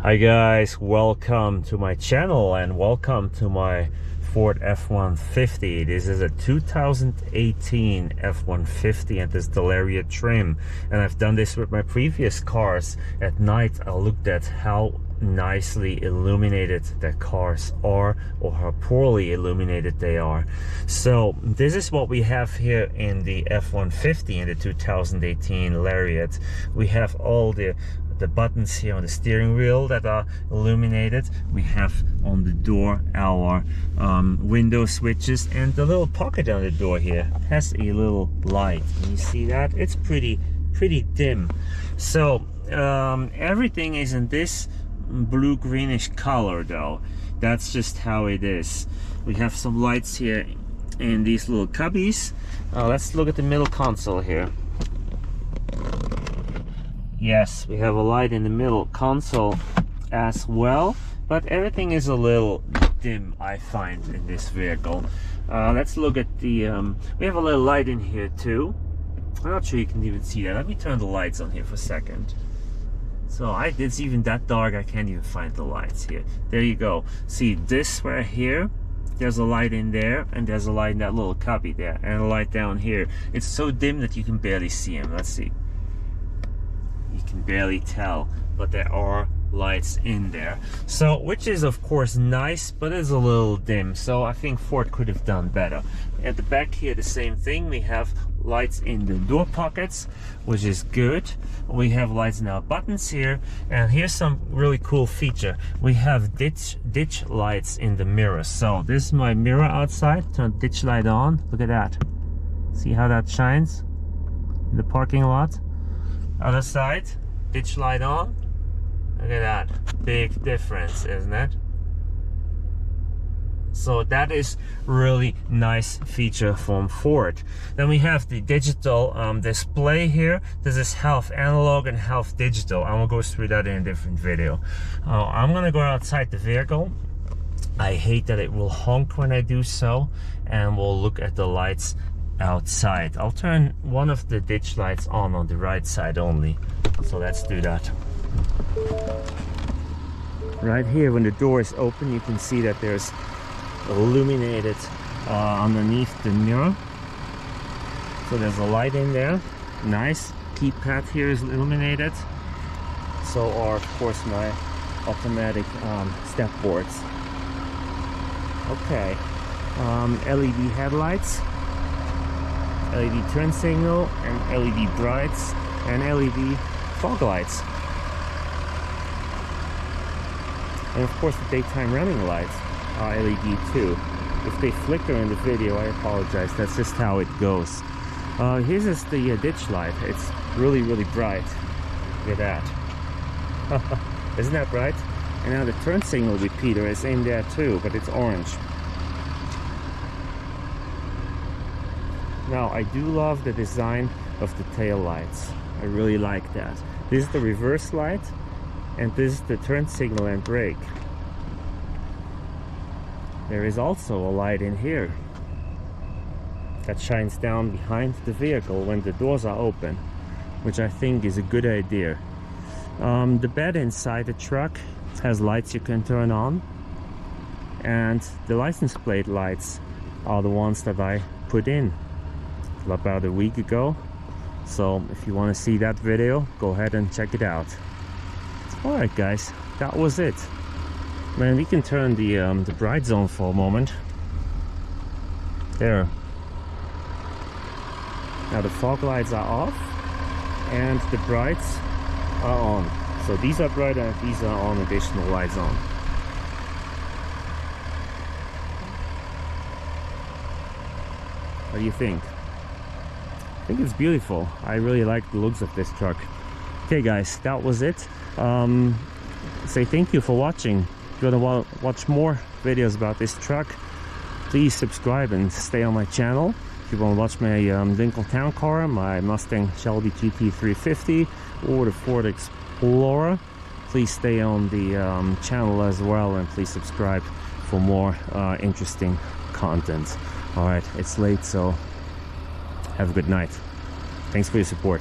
Hi guys, welcome to my channel and welcome to my Ford F-150. This is a 2018 F-150 and this the Lariat trim, and I've done this with my previous cars. At night I looked at how nicely illuminated the cars are or how poorly illuminated they are. So this is what we have here in the F-150 in the 2018 Lariat. We have all the buttons here on the steering wheel that are illuminated. We have on the door our window switches, and the little pocket on the door here has a little light. Can you see that? It's pretty dim. So everything is in this blue greenish color though. That's just how it is. We have some lights here in these little cubbies. Let's look at the middle console here. Yes, we have a light in the middle console as well, but everything is a little dim, I find, in this vehicle. Let's look at the we have a little light in here too. I'm not sure you can even see that. Let me turn the lights on here for a second. So it's even that dark I can't even find the lights here. There you go. See this right here? There's a light in there, and there's a light in that little cubby there, and a light down here. It's so dim that you can barely see them. Let's see. You can barely tell, but there are lights in there. So, which is of course nice, but it's a little dim. So I think Ford could have done better. At the back here, the same thing. We have lights in the door pockets, which is good. We have lights in our buttons here, and here's some really cool feature. We have ditch lights in the mirrors. So this is my mirror outside. Turn ditch light on. Look at that. See how that shines in the parking lot? Other side, ditch light on. Look at that. Big difference, isn't it? So that is really nice feature from Ford. Then we have the digital display here. This is half analog and half digital. I will go through that in a different video. I'm gonna go outside the vehicle. I hate that it will honk when I do so, and we'll look at the lights outside. I'll turn one of the ditch lights on the right side only. So let's do that. Right here, when the door is open, you can see that there's illuminated underneath the mirror. So there's a light in there. Nice. Keypad here is illuminated. So are of course my automatic step boards. Okay. LED headlights, LED turn signal, and LED brights, and LED fog lights, and of course the daytime running lights are LED too. If they flicker in the video, I apologize. That's just how it goes. Here's just the ditch light. It's really bright. Look at that. Isn't that bright? And now the turn signal repeater is in there too, but it's orange. Now, I do love the design of the tail lights. I really like that. This is the reverse light, and this is the turn signal and brake. There is also a light in here that shines down behind the vehicle when the doors are open, which I think is a good idea. The bed inside the truck has lights you can turn on, and the license plate lights are the ones that I put in about a week ago. So if you want to see that video, go ahead and check it out. Alright guys, that was it. Man, we can turn the bright zone for a moment. There. Now the fog lights are off and the brights are on. So these are bright and these are on, additional lights on. What do you think? I think it's beautiful. I really like the looks of this truck. Okay guys, that was it. Say thank you for watching. If you want to watch more videos about this truck, please subscribe and stay on my channel. If you want to watch my Lincoln Town Car, my Mustang Shelby GT350, or the Ford Explorer, please stay on the channel as well, and please subscribe for more interesting content. Alright, it's late, so have a good night. Thanks for your support.